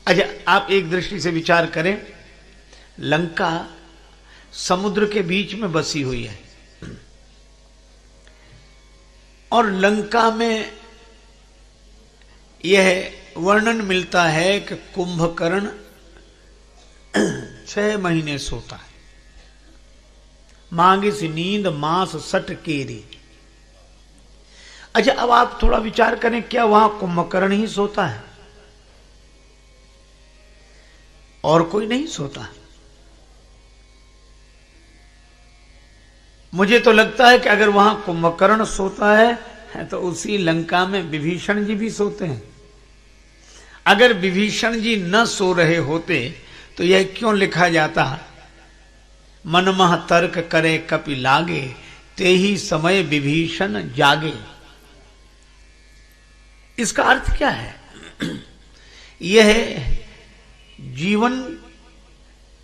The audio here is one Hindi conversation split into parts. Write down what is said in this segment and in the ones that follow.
अच्छा, आप एक दृष्टि से विचार करें, लंका समुद्र के बीच में बसी हुई है और लंका में यह वर्णन मिलता है कि कुंभकर्ण 6 महीने सोता है। मांगिस नींद मास सट केरी। अच्छा, अब आप थोड़ा विचार करें, क्या वहां कुंभकर्ण ही सोता है और कोई नहीं सोता? मुझे तो लगता है कि अगर वहां कुंभकर्ण सोता है तो उसी लंका में विभीषण जी भी सोते हैं। अगर विभीषण जी न सो रहे होते तो यह क्यों लिखा जाता, मनमह तर्क करे कपि लागे, ते ही समय विभीषण जागे। इसका अर्थ क्या है? यह जीवन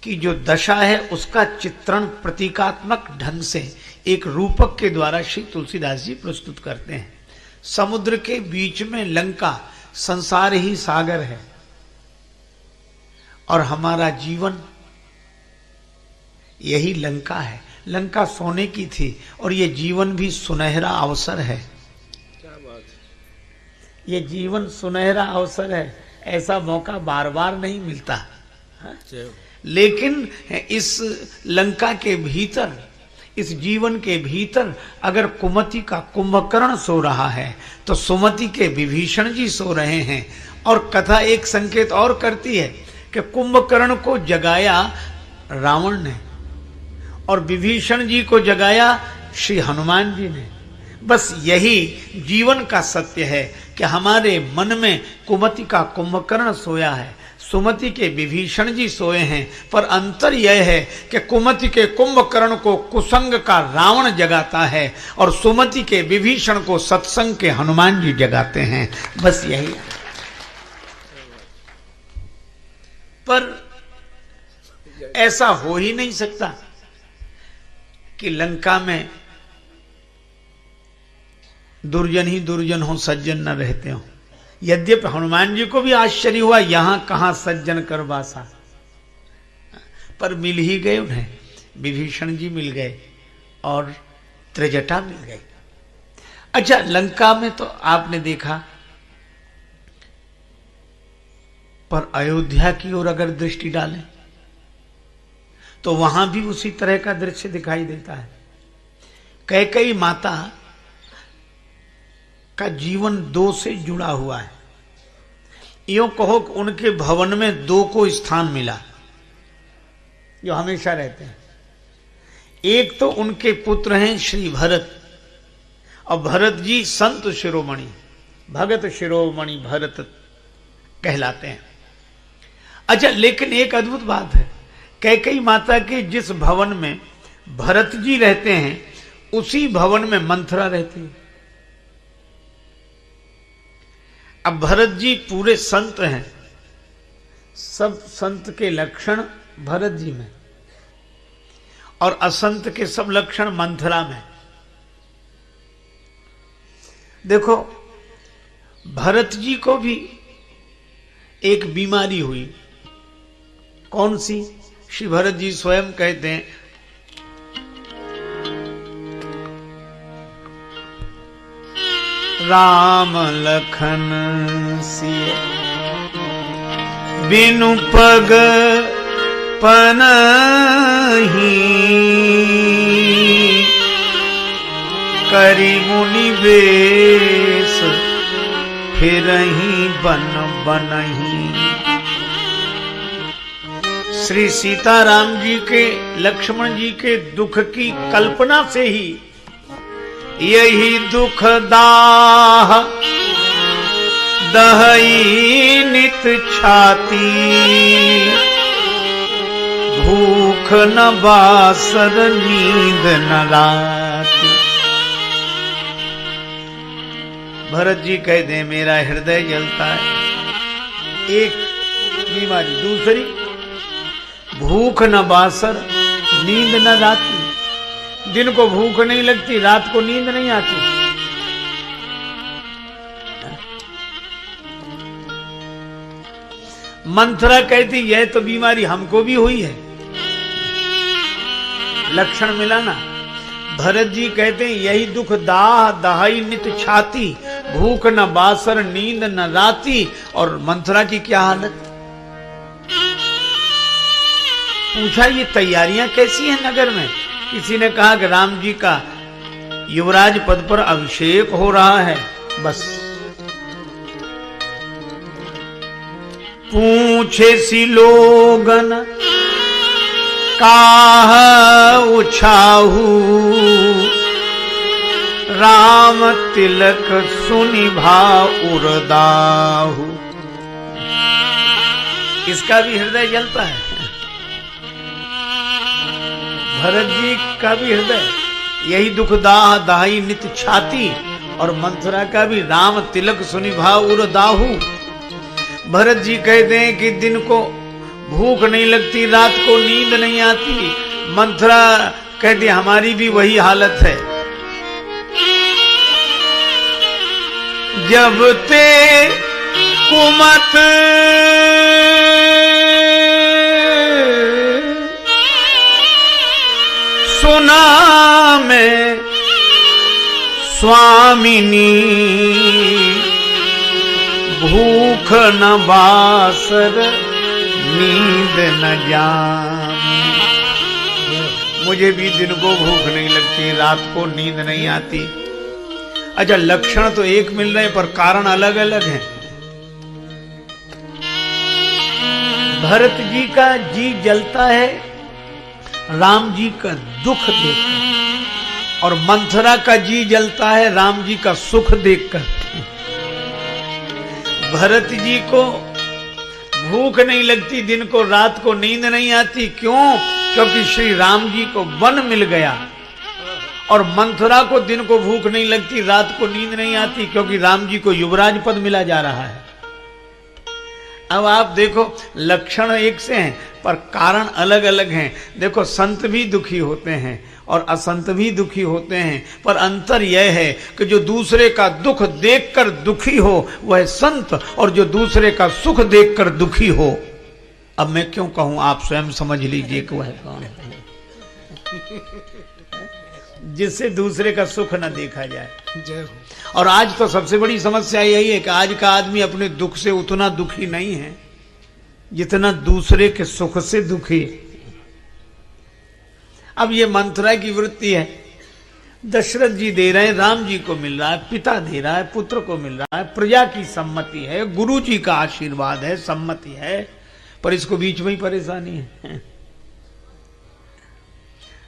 की जो दशा है उसका चित्रण प्रतीकात्मक ढंग से एक रूपक के द्वारा श्री तुलसीदास जी प्रस्तुत करते हैं। समुद्र के बीच में लंका, संसार ही सागर है और हमारा जीवन यही लंका है। लंका सोने की थी और यह जीवन भी सुनहरा अवसर है। क्या बात है। ये जीवन सुनहरा अवसर है, ऐसा मौका बार बार नहीं मिलता। लेकिन इस लंका के भीतर, इस जीवन के भीतर अगर कुमति का कुंभकर्ण सो रहा है तो सुमति के विभीषण जी सो रहे हैं। और कथा एक संकेत और करती है कि कुंभकर्ण को जगाया रावण ने और विभीषण जी को जगाया श्री हनुमान जी ने। बस यही जीवन का सत्य है कि हमारे मन में कुमति का कुंभकर्ण सोया है, सुमति के विभीषण जी सोए हैं, पर अंतर यह है कि कुमति के कुंभकर्ण को कुसंग का रावण जगाता है और सुमति के विभीषण को सत्संग के हनुमान जी जगाते हैं। बस यही है। पर ऐसा हो ही नहीं सकता कि लंका में दुर्जन ही दुर्जन हो, सज्जन न रहते हो। यद्यपि हनुमान जी को भी आश्चर्य हुआ, यहां कहां सज्जन कर बासा, पर मिल ही गए उन्हें। विभीषण जी मिल गए और त्रिजटा मिल गई। अच्छा, लंका में तो आपने देखा, पर अयोध्या की ओर अगर दृष्टि डालें तो वहां भी उसी तरह का दृश्य दिखाई देता है। कैकेयी माता का जीवन 2 से जुड़ा हुआ है। यूं कहो कि उनके भवन में 2 को स्थान मिला जो हमेशा रहते हैं। एक तो उनके पुत्र हैं श्री भरत, और भरत जी संत शिरोमणि, भगत शिरोमणि भरत कहलाते हैं। अच्छा, लेकिन एक अद्भुत बात है, कैकेयी माता के जिस भवन में भरत जी रहते हैं उसी भवन में मंथरा रहती है। अब भरत जी पूरे संत हैं, सब संत के लक्षण भरत जी में और असंत के सब लक्षण मंथरा में। देखो, भरत जी को भी एक बीमारी हुई। कौन सी? श्री भरत जी स्वयं कहते हैं, राम लखन सिय बिनु पग पनहि, करि मुनि बेश फिरहि बन बनहि। श्री सीताराम जी के, लक्ष्मण जी के दुख की कल्पना से ही यही दुख दाह दहई नित छाती, भूख न बासर नींद न लाती। भरत जी कहते हैं मेरा हृदय जलता है। एक बीमारी, दूसरी भूख न बासर नींद न लाती। दिन को भूख नहीं लगती, रात को नींद नहीं आती। मंथरा कहती यह तो बीमारी हमको भी हुई है, लक्षण मिला ना। भरत जी कहते हैं यही दुख दाह दहाई नित छाती, भूख न बासर नींद न राती। और मंथरा की क्या हालत? पूछा ये तैयारियां कैसी हैं नगर में? किसी ने कहा कि राम जी का युवराज पद पर अभिषेक हो रहा है। बस पूछे सी लोगन काह उछाहू, राम तिलक सुनि भाव उरदाहू। इसका भी हृदय जलता है, भरत जी का भी हृदय। यही दुख दाह दाही नित छाती, और मंथरा का भी राम तिलक सुनि भाव उरदाहू। भरत जी कहते हैं कि दिन को भूख नहीं लगती, रात को नींद नहीं आती। मंथरा कहती हमारी भी वही हालत है। जब ते कुमत सुना में स्वामिनी, भूख न बासर नींद न जामी। मुझे भी दिन को भूख नहीं लगती, रात को नींद नहीं आती। अच्छा, लक्षण तो एक मिल रहे पर कारण अलग अलग हैं। भरत जी का जी जलता है राम जी का दुख देखकर, और मंथरा का जी जलता है राम जी का सुख देखकर। भरत जी को भूख नहीं लगती, दिन को रात को नींद नहीं आती। क्यों? क्योंकि श्री राम जी को वन मिल गया। और मंथरा को दिन को भूख नहीं लगती, रात को नींद नहीं आती, क्योंकि राम जी को युवराज पद मिला जा रहा है। अब आप देखो, लक्षण एक से हैं पर कारण अलग अलग हैं। देखो, संत भी दुखी होते हैं और असंत भी दुखी होते हैं, पर अंतर यह है कि जो दूसरे का दुख देखकर दुखी हो वह संत, और जो दूसरे का सुख देखकर दुखी हो, अब मैं क्यों कहूं, आप स्वयं समझ लीजिए कि वह कौन है। जिससे दूसरे का सुख न देखा जाए। जय हो। और आज तो सबसे बड़ी समस्या यही है कि आज का आदमी अपने दुख से उतना दुखी नहीं है जितना दूसरे के सुख से दुखी है। अब ये मंथरा की वृत्ति है। दशरथ जी दे रहे हैं, राम जी को मिल रहा है, पिता दे रहा है, पुत्र को मिल रहा है, प्रजा की सम्मति है, गुरु जी का आशीर्वाद है, सम्मति है, पर इसको बीच में ही परेशानी है।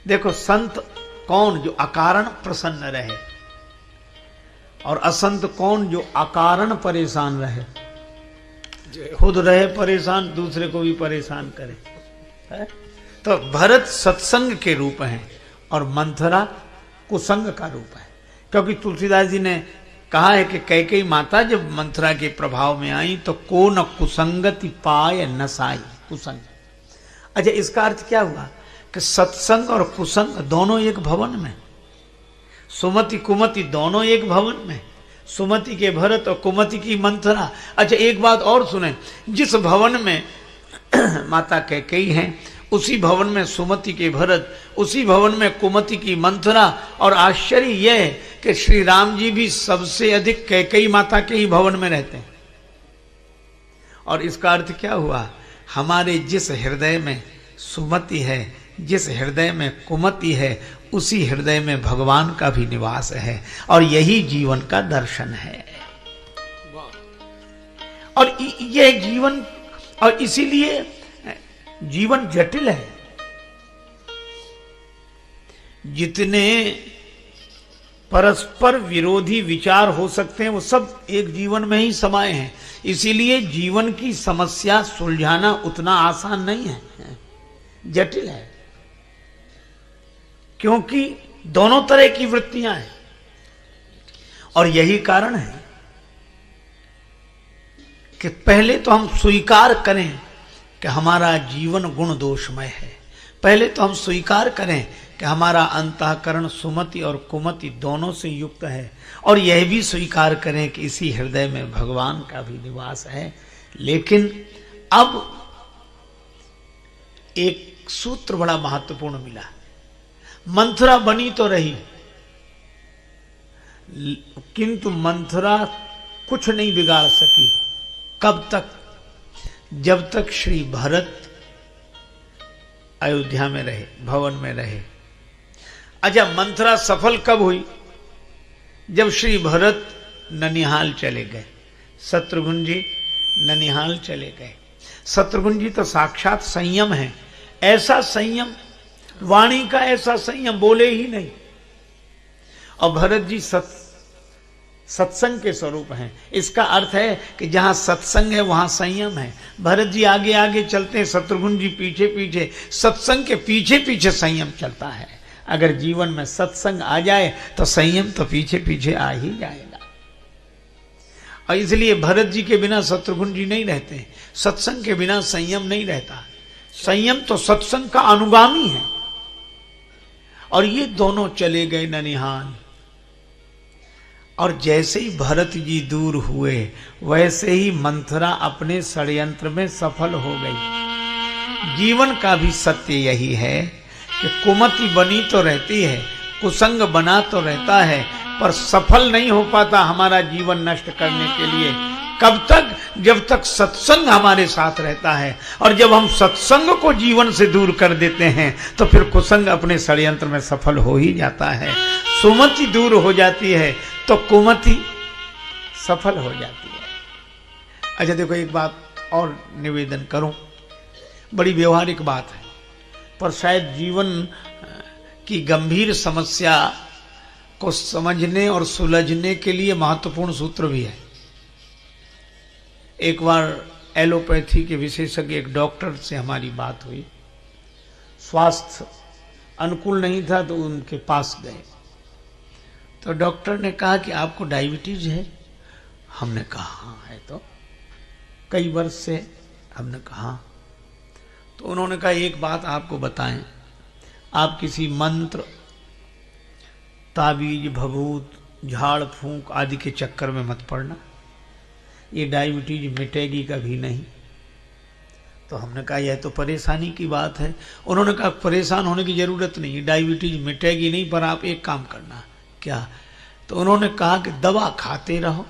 देखो, संत कौन जो अकारण प्रसन्न रहे, और असंत कौन जो अकारण परेशान रहे। खुद रहे परेशान, दूसरे को भी परेशान करे है? तो भरत सत्संग के रूप हैं और मंथरा कुसंग का रूप है। क्योंकि तुलसीदास जी ने कहा है कि कैकेयी माता जब मंथरा के प्रभाव में आई तो को न कुसंगति पाय नसाई, कुसंग। अच्छा, इसका अर्थ क्या हुआ कि सत्संग और कुसंग दोनों एक भवन में, सुमति कुमति दोनों एक भवन में, सुमति के भरत और कुमति की मंथरा। अच्छा, एक बात और सुने, जिस भवन में माता कैकेयी हैं उसी भवन में सुमति के भरत, उसी भवन में कुमति की मंथरा। और आश्चर्य यह है कि श्री राम जी भी सबसे अधिक कैकेयी माता के ही भवन में रहते हैं। और इसका अर्थ क्या हुआ, हमारे जिस हृदय में सुमति है, जिस हृदय में कुमति है, उसी हृदय में भगवान का भी निवास है, और यही जीवन का दर्शन है। और यह जीवन, और इसीलिए जीवन जटिल है। जितने परस्पर विरोधी विचार हो सकते हैं वो सब एक जीवन में ही समाये हैं। इसीलिए जीवन की समस्या सुलझाना उतना आसान नहीं है, जटिल है, क्योंकि दोनों तरह की वृत्तियां हैं। और यही कारण है कि पहले तो हम स्वीकार करें कि हमारा जीवन गुण दोषमय है। पहले तो हम स्वीकार करें कि हमारा अंतःकरण सुमति और कुमति दोनों से युक्त है, और यह भी स्वीकार करें कि इसी हृदय में भगवान का भी निवास है। लेकिन अब एक सूत्र बड़ा महत्वपूर्ण मिला। मंथरा बनी तो रही, किंतु मंथरा कुछ नहीं बिगाड़ सकी। कब तक? जब तक श्री भरत अयोध्या में रहे, भवन में रहे। अच्छा, मंथरा सफल कब हुई? जब श्री भरत ननिहाल चले गए, शत्रुघ्न जी ननिहाल चले गए। शत्रुघ्न जी तो साक्षात संयम है, ऐसा संयम, वाणी का ऐसा संयम, बोले ही नहीं। और भरत जी सत्संग के स्वरूप हैं। इसका अर्थ है कि जहां सत्संग है वहां संयम है। भरत जी आगे आगे चलते हैं, शत्रुघ्न जी पीछे पीछे। सत्संग के पीछे पीछे संयम चलता है। अगर जीवन में सत्संग आ जाए तो संयम तो पीछे पीछे आ ही जाएगा। और इसलिए भरत जी के बिना शत्रुघ्न जी नहीं रहते, सत्संग के बिना संयम नहीं रहता। संयम तो सत्संग का अनुगामी है। और ये दोनों चले गए ननिहाल। और जैसे ही भरत जी दूर हुए, वैसे ही मंथरा अपने षड्यंत्र में सफल हो गई। जीवन का भी सत्य यही है कि कुमति बनी तो रहती है, कुसंग बना तो रहता है, पर सफल नहीं हो पाता हमारा जीवन नष्ट करने के लिए। कब तक? जब तक सत्संग हमारे साथ रहता है। और जब हम सत्संग को जीवन से दूर कर देते हैं तो फिर कुसंग अपने षड्यंत्र में सफल हो ही जाता है। सुमति दूर हो जाती है तो कुमति सफल हो जाती है। अच्छा देखो, एक बात और निवेदन करूं, बड़ी व्यवहारिक बात है, पर शायद जीवन की गंभीर समस्या को समझने और सुलझने के लिए महत्वपूर्ण सूत्र भी है। एक बार एलोपैथी के विशेषज्ञ एक डॉक्टर से हमारी बात हुई। स्वास्थ्य अनुकूल नहीं था तो उनके पास गए। तो डॉक्टर ने कहा कि आपको डायबिटीज है? हमने कहा हाँ है, तो कई वर्ष से। हमने कहा। तो उन्होंने कहा एक बात आपको बताएं, आप किसी मंत्र, ताबीज, भभूत, झाड़ फूंक आदि के चक्कर में मत पड़ना, ये डायबिटीज मिटेगी कभी नहीं। तो हमने कहा यह तो परेशानी की बात है। उन्होंने कहा परेशान होने की जरूरत नहीं, डायबिटीज मिटेगी नहीं, पर आप एक काम करना। क्या? तो उन्होंने कहा कि दवा खाते रहो,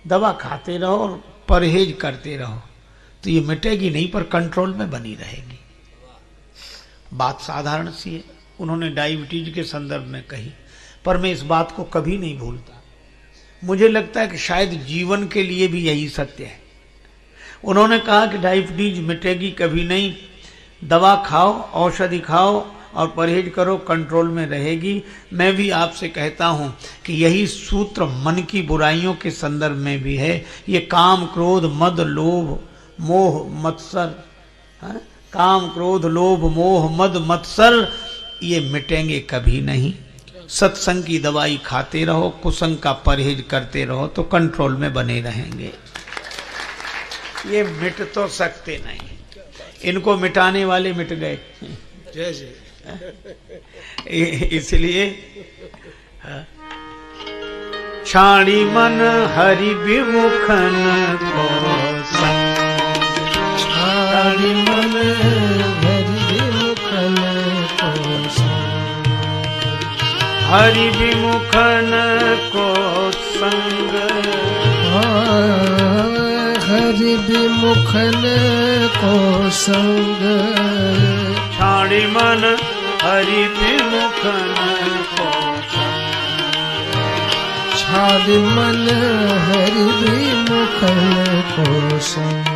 दवा खाते रहो और परहेज करते रहो, तो ये मिटेगी नहीं पर कंट्रोल में बनी रहेगी। बात साधारण सी है, उन्होंने डायबिटीज के संदर्भ में कही, पर मैं इस बात को कभी नहीं भूलता। मुझे लगता है कि शायद जीवन के लिए भी यही सत्य है। उन्होंने कहा कि डायबिटीज मिटेगी कभी नहीं, दवा खाओ, औषधि खाओ और परहेज करो, कंट्रोल में रहेगी। मैं भी आपसे कहता हूं कि यही सूत्र मन की बुराइयों के संदर्भ में भी है। ये काम, क्रोध, मद, लोभ, मोह, मत्सर, काम, क्रोध, लोभ, मोह, मद, मत्सर, ये मिटेंगे कभी नहीं। सत्संग की दवाई खाते रहो, कुसंग का परहेज करते रहो, तो कंट्रोल में बने रहेंगे। ये मिट तो सकते नहीं, इनको मिटाने वाले मिट गए। जय जय। इसलिए छाड़ी मन हरि विमुखन को संग, छाड़ी मन हरि विमुखन को संग, हरि विमुखन को संग, हरि विमुखन को संग, छाड़ी मन हरि विमुखन को संग, छाड़ी मन हरि विमुखन को संग,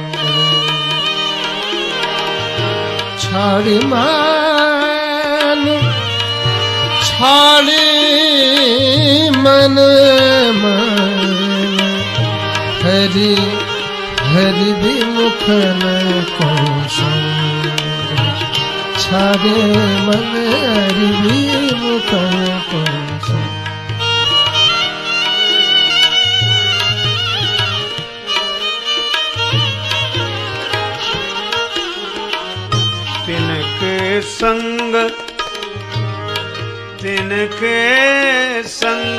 छाड़ी मन, छाड़ी मन, हरि हरि विमुखन को संग, छाड़े मन हरि विमुखन को संग। तिनके संग, तिनके संग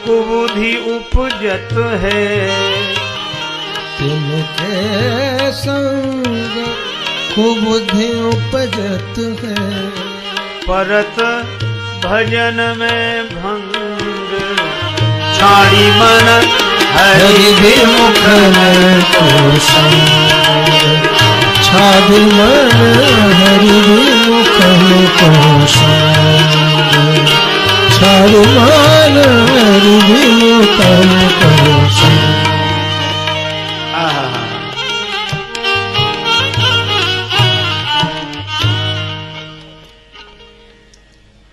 कुबुद्धि उपजत है, तिनके संग कुबुद्धि उपजत है। परत भजन में भंग छाड़ी मन हरि विमुख को संग छाड़ी मन हरि विमुख को संग छाड़ी मन हरि विमुख को संग।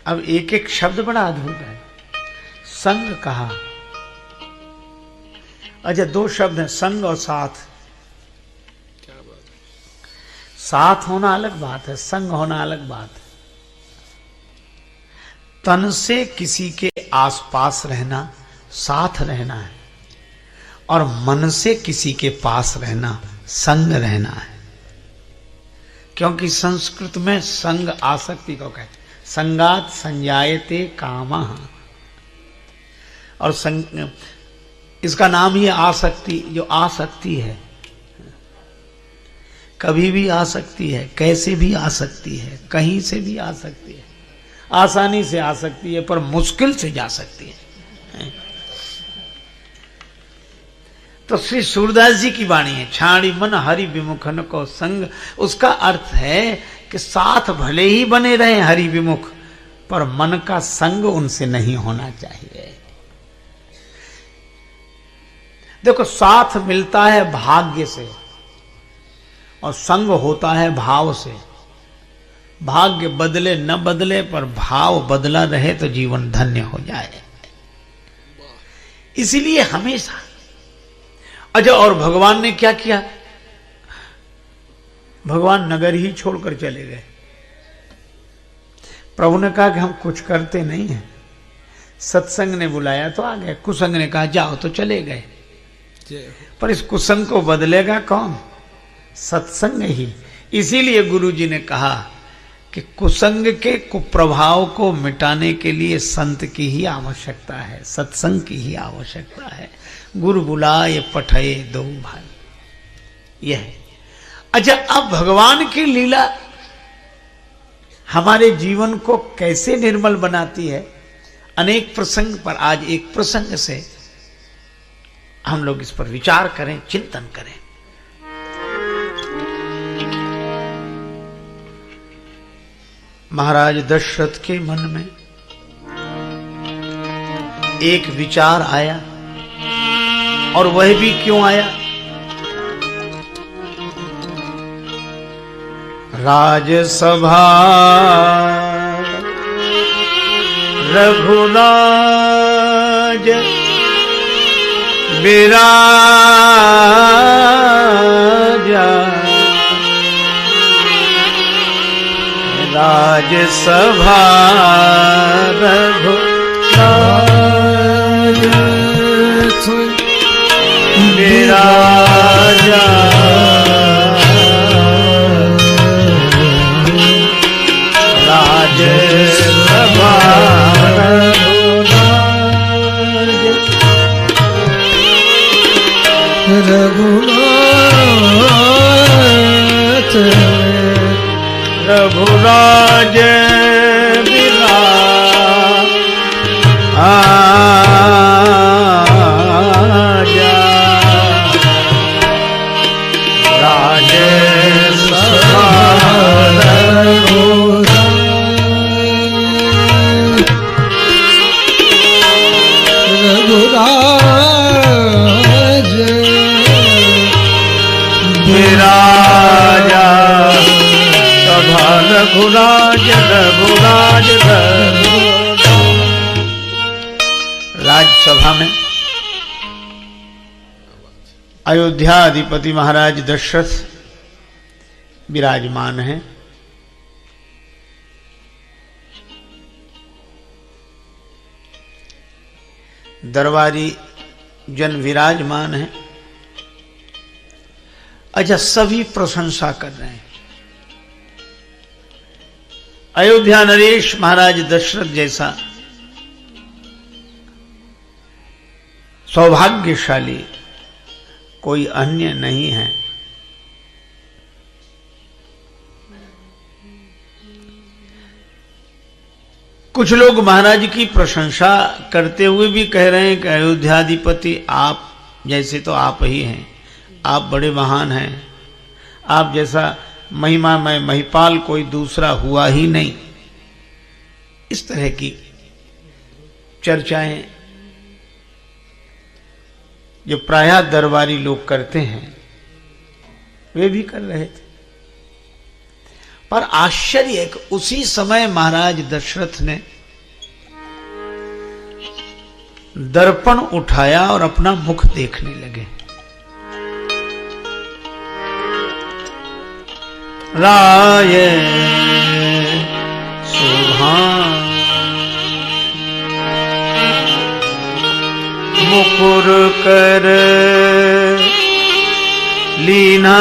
अब एक एक शब्द बड़ा अद्भुत है। संग कहा, अच्छा दो शब्द हैं, संग और साथ। साथ होना अलग बात है, संग होना अलग बात है। तन से किसी के आसपास रहना साथ रहना है, और मन से किसी के पास रहना संग रहना है। क्योंकि संस्कृत में संग आसक्ति को कहते हैं। संगात संजायते कामः, और इसका नाम ही आसक्ति, जो आसक्ति है कभी भी आ सकती है, कैसे भी आ सकती है, कहीं से भी आ सकती है, आसानी से आ सकती है, पर मुश्किल से जा सकती है। तो श्री सूरदास जी की वाणी है, छाड़ी मन हरि विमुखन को संग। उसका अर्थ है कि साथ भले ही बने रहे हरि विमुख, पर मन का संग उनसे नहीं होना चाहिए। देखो, साथ मिलता है भाग्य से और संग होता है भाव से। भाग्य बदले न बदले, पर भाव बदला रहे तो जीवन धन्य हो जाए। इसीलिए हमेशा, अच्छा, और भगवान ने क्या किया? भगवान नगर ही छोड़कर चले गए। प्रभु ने कहा कि हम कुछ करते नहीं हैं। सत्संग ने बुलाया तो आ गए, कुसंग ने कहा जाओ तो चले गए। पर इस कुसंग को बदलेगा कौन? सत्संग ही। इसीलिए गुरु जी ने कहा कि कुसंग के कुप्रभाव को मिटाने के लिए संत की ही आवश्यकता है, सत्संग की ही आवश्यकता है। गुरु बुलाए पठये दो भाई, यह है। अच्छा, अब भगवान की लीला हमारे जीवन को कैसे निर्मल बनाती है? अनेक प्रसंग पर आज एक प्रसंग से हम लोग इस पर विचार करें, चिंतन करें। महाराज दशरथ के मन में एक विचार आया, और वह भी क्यों आया? राजसभा रघुराज विराजा, राजसभा रघुराज विराजा, राजसभा रघुनाथ रघुराज विराजा, राजसभा रघुराज विराजा, सभा रघुराज रघुराज। राज्यसभा में अयोध्या अधिपति महाराज दशरथ विराजमान हैं। दरबारी जन विराजमान हैं। अच्छा, सभी प्रशंसा कर रहे हैं। अयोध्या नरेश महाराज दशरथ जैसा सौभाग्यशाली कोई अन्य नहीं है। कुछ लोग महाराज की प्रशंसा करते हुए भी कह रहे हैं कि अयोध्याधिपति आप जैसे तो आप ही हैं, आप बड़े महान हैं, आप जैसा महिमा में महिपाल कोई दूसरा हुआ ही नहीं। इस तरह की चर्चाएं जो प्रायः दरबारी लोग करते हैं वे भी कर रहे थे। पर आश्चर्य है कि उसी समय महाराज दशरथ ने दर्पण उठाया और अपना मुख देखने लगे। राय सुभान मुकुर कर लीना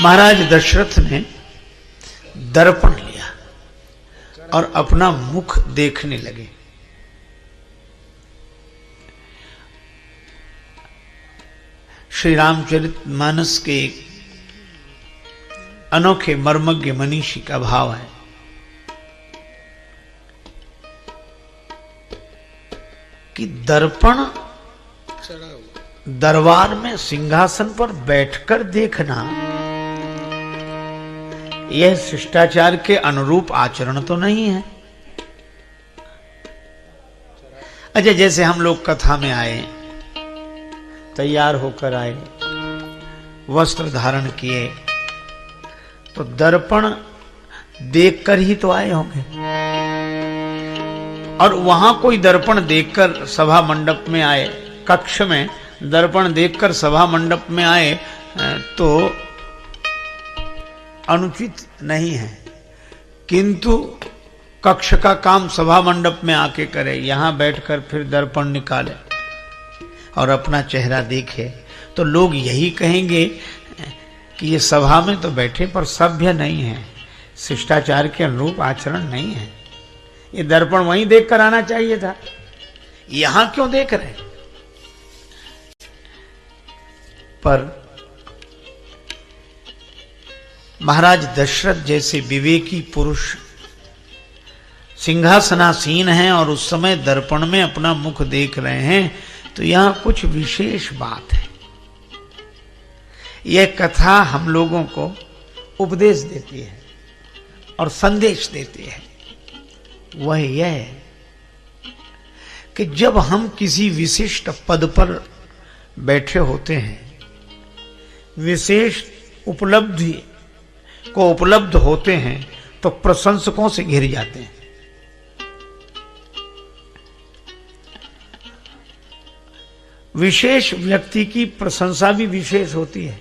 महाराज दशरथ ने दर्पण लिया और अपना मुख देखने लगे। श्री रामचरितमानस के अनोखे मर्मज्ञ मनीषी का भाव है कि दर्पण दरबार में सिंहासन पर बैठकर देखना यह शिष्टाचार के अनुरूप आचरण तो नहीं है। अच्छा, जैसे हम लोग कथा में आए, तैयार होकर आए, वस्त्र धारण किए, तो दर्पण देखकर ही तो आए होंगे। और वहां कोई दर्पण देखकर सभा मंडप में आए, कक्ष में दर्पण देखकर सभा मंडप में आए तो अनुचित नहीं है, किंतु कक्ष का काम सभा मंडप में आके करे, यहां बैठकर फिर दर्पण निकाले और अपना चेहरा देखे, तो लोग यही कहेंगे कि ये सभा में तो बैठे पर सभ्य नहीं है, शिष्टाचार के अनुरूप आचरण नहीं है। ये दर्पण वहीं देख कर आना चाहिए था, यहां क्यों देख रहे? पर महाराज दशरथ जैसे विवेकी पुरुष सिंहासनासीन हैं और उस समय दर्पण में अपना मुख देख रहे हैं, तो यहां कुछ विशेष बात है। यह कथा हम लोगों को उपदेश देती है और संदेश देती है। वह यह है कि जब हम किसी विशिष्ट पद पर बैठे होते हैं, विशेष उपलब्धि को उपलब्ध होते हैं, तो प्रशंसकों से घिर जाते हैं। विशेष व्यक्ति की प्रशंसा भी विशेष होती है।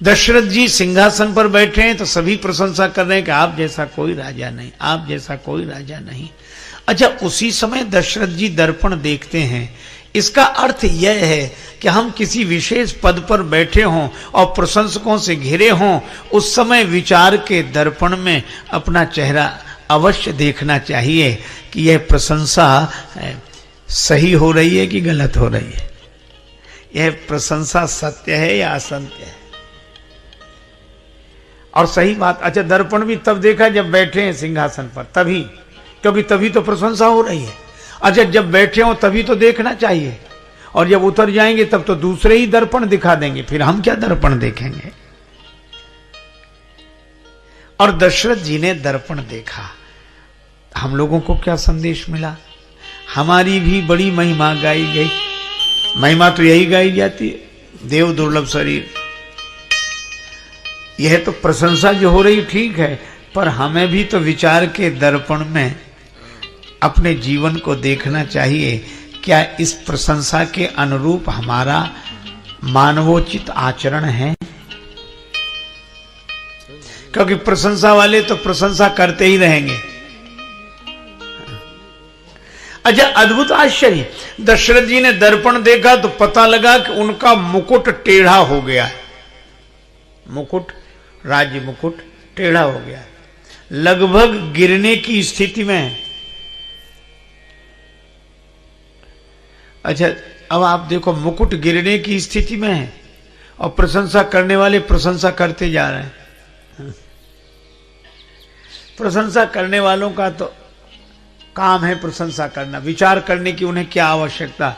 दशरथ जी सिंहासन पर बैठे हैं तो सभी प्रशंसा कर रहे हैं कि आप जैसा कोई राजा नहीं, आप जैसा कोई राजा नहीं। अच्छा, उसी समय दशरथ जी दर्पण देखते हैं, इसका अर्थ यह है कि हम किसी विशेष पद पर बैठे हों और प्रशंसकों से घिरे हों, उस समय विचार के दर्पण में अपना चेहरा अवश्य देखना चाहिए कि यह प्रशंसा सही हो रही है कि गलत हो रही है, यह प्रशंसा सत्य है या असत्य है। और सही बात, अच्छा दर्पण भी तब देखा जब बैठे हैं सिंहासन पर, तभी, क्योंकि तभी तो प्रशंसा हो रही है। अच्छा जब बैठे हो तभी तो देखना चाहिए, और जब उतर जाएंगे तब तो दूसरे ही दर्पण दिखा देंगे, फिर हम क्या दर्पण देखेंगे। और दशरथ जी ने दर्पण देखा, हम लोगों को क्या संदेश मिला, हमारी भी बड़ी महिमा गाई गई। महिमा तो यही गाई जाती है, देव दुर्लभ शरीर। यह तो प्रशंसा जो हो रही ठीक है, पर हमें भी तो विचार के दर्पण में अपने जीवन को देखना चाहिए, क्या इस प्रशंसा के अनुरूप हमारा मानवोचित आचरण है। क्योंकि प्रशंसा वाले तो प्रशंसा करते ही रहेंगे। अच्छा अद्भुत आश्चर्य, दशरथ जी ने दर्पण देखा तो पता लगा कि उनका मुकुट टेढ़ा हो गया है। मुकुट, राज्य मुकुट टेढ़ा हो गया है, लगभग गिरने की स्थिति में है। अच्छा अब आप देखो, मुकुट गिरने की स्थिति में है और प्रशंसा करने वाले प्रशंसा करते जा रहे हैं। प्रशंसा करने वालों का तो काम है प्रशंसा करना, विचार करने की उन्हें क्या आवश्यकता,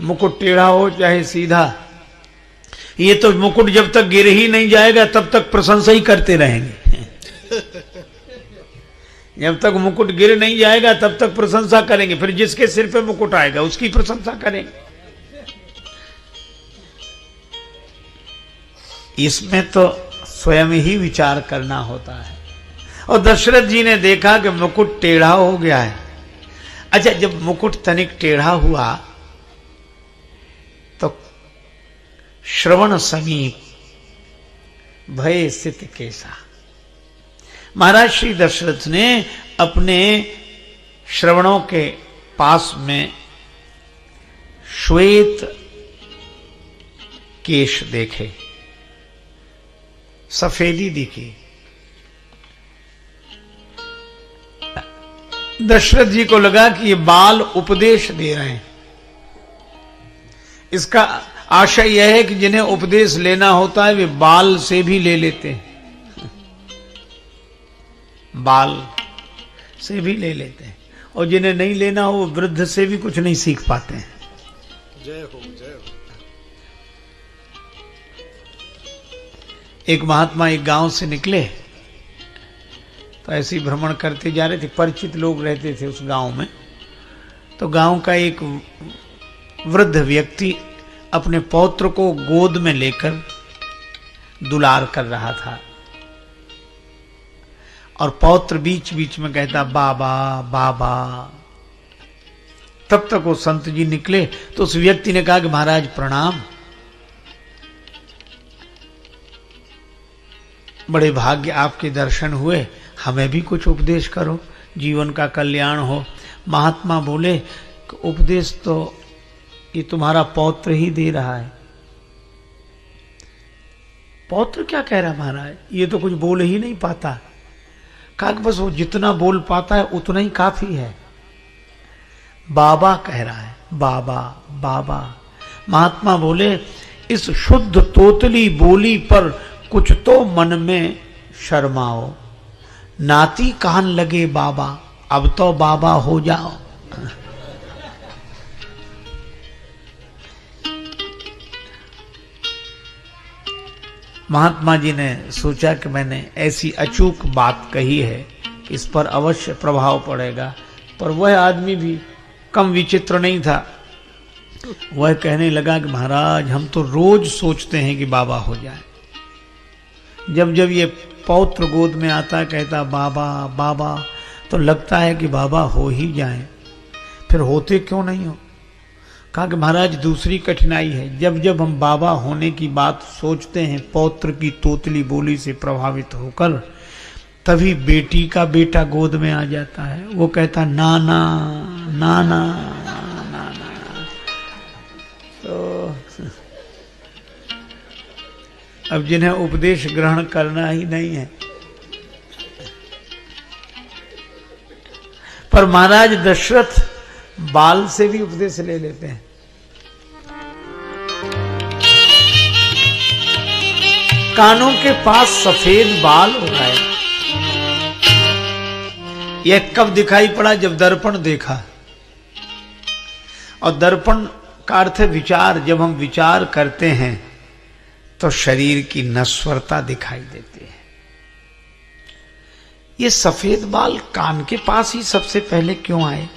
मुकुट टेढ़ा हो चाहे सीधा। ये तो मुकुट जब तक गिर ही नहीं जाएगा तब तक प्रशंसा ही करते रहेंगे। जब तक मुकुट गिर नहीं जाएगा तब तक प्रशंसा करेंगे, फिर जिसके सिर पे मुकुट आएगा उसकी प्रशंसा करेंगे। इसमें तो स्वयं ही विचार करना होता है। और दशरथ जी ने देखा कि मुकुट टेढ़ा हो गया है। अच्छा जब मुकुट तनिक टेढ़ा हुआ तो श्रवण समीप भय स्थित केसा, महाराज श्री दशरथ ने अपने श्रवणों के पास में श्वेत केश देखे, सफेदी दिखी। दशरथ जी को लगा कि ये बाल उपदेश दे रहे हैं। इसका आशय यह है कि जिन्हें उपदेश लेना होता है वे बाल से भी ले लेते हैं, बाल से भी ले लेते हैं, और जिन्हें नहीं लेना हो वो वृद्ध से भी कुछ नहीं सीख पाते हैं। जय हो जय हो। एक महात्मा एक गांव से निकले तो ऐसे ही भ्रमण करते जा रहे थे, परिचित लोग रहते थे उस गांव में। तो गांव का एक वृद्ध व्यक्ति अपने पौत्र को गोद में लेकर दुलार कर रहा था, और पौत्र बीच बीच में कहता बाबा बाबा। तब तक वो संत जी निकले तो उस व्यक्ति ने कहा कि महाराज प्रणाम, बड़े भाग्य आपके दर्शन हुए, हमें भी कुछ उपदेश करो, जीवन का कल्याण हो। महात्मा बोले उपदेश तो ये तुम्हारा पौत्र ही दे रहा है। पौत्र क्या कह रहा है महाराज, ये तो कुछ बोल ही नहीं पाता। कहा कि बस वो जितना बोल पाता है उतना ही काफी है। बाबा कह रहा है, बाबा बाबा। महात्मा बोले इस शुद्ध तोतली बोली पर कुछ तो मन में शर्माओ, नाती कान लगे बाबा, अब तो बाबा हो जाओ। महात्मा जी ने सोचा कि मैंने ऐसी अचूक बात कही है, इस पर अवश्य प्रभाव पड़ेगा। पर वह आदमी भी कम विचित्र नहीं था। वह कहने लगा कि महाराज हम तो रोज सोचते हैं कि बाबा हो जाए। जब जब ये पौत्र गोद में आता कहता बाबा बाबा, तो लगता है कि बाबा हो ही जाए, फिर होते क्यों नहीं हो। कहा कि महाराज दूसरी कठिनाई है, जब जब हम बाबा होने की बात सोचते हैं पौत्र की तोतली बोली से प्रभावित होकर, तभी बेटी का बेटा गोद में आ जाता है। वो कहता नाना नाना नाना। अब जिन्हें उपदेश ग्रहण करना ही नहीं है। पर महाराज दशरथ बाल से भी उपदेश ले लेते हैं। कानों के पास सफेद बाल हो गए। यह कब दिखाई पड़ा? जब दर्पण देखा। और दर्पण का अर्थ है विचार। जब हम विचार करते हैं तो शरीर की नश्वरता दिखाई देती है। ये सफेद बाल कान के पास ही सबसे पहले क्यों आए?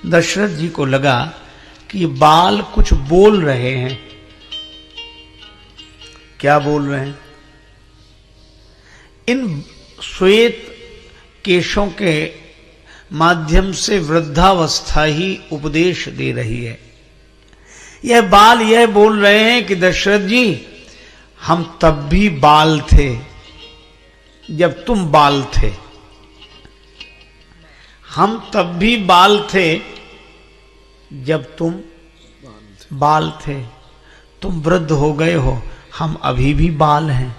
दशरथ जी को लगा कि ये बाल कुछ बोल रहे हैं। क्या बोल रहे हैं? इन श्वेत केशों के माध्यम से वृद्धावस्था ही उपदेश दे रही है। यह बाल यह बोल रहे हैं कि दशरथ जी, हम तब भी बाल थे जब तुम बाल थे। हम तब भी बाल थे जब तुम बाल थे। तुम वृद्ध हो गए हो, हम अभी भी बाल हैं।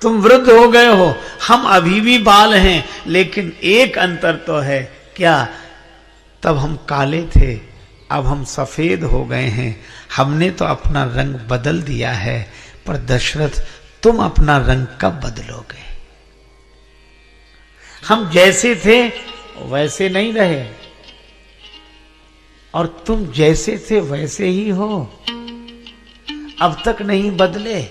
तुम वृद्ध हो गए हो, हम अभी भी बाल हैं। लेकिन एक अंतर तो है, क्या? तब हम काले थे, अब हम सफेद हो गए हैं। हमने तो अपना रंग बदल दिया है, पर दशरथ तुम अपना रंग कब बदलोगे? हम जैसे थे वैसे नहीं रहे, और तुम जैसे थे वैसे ही हो, अब तक नहीं बदले।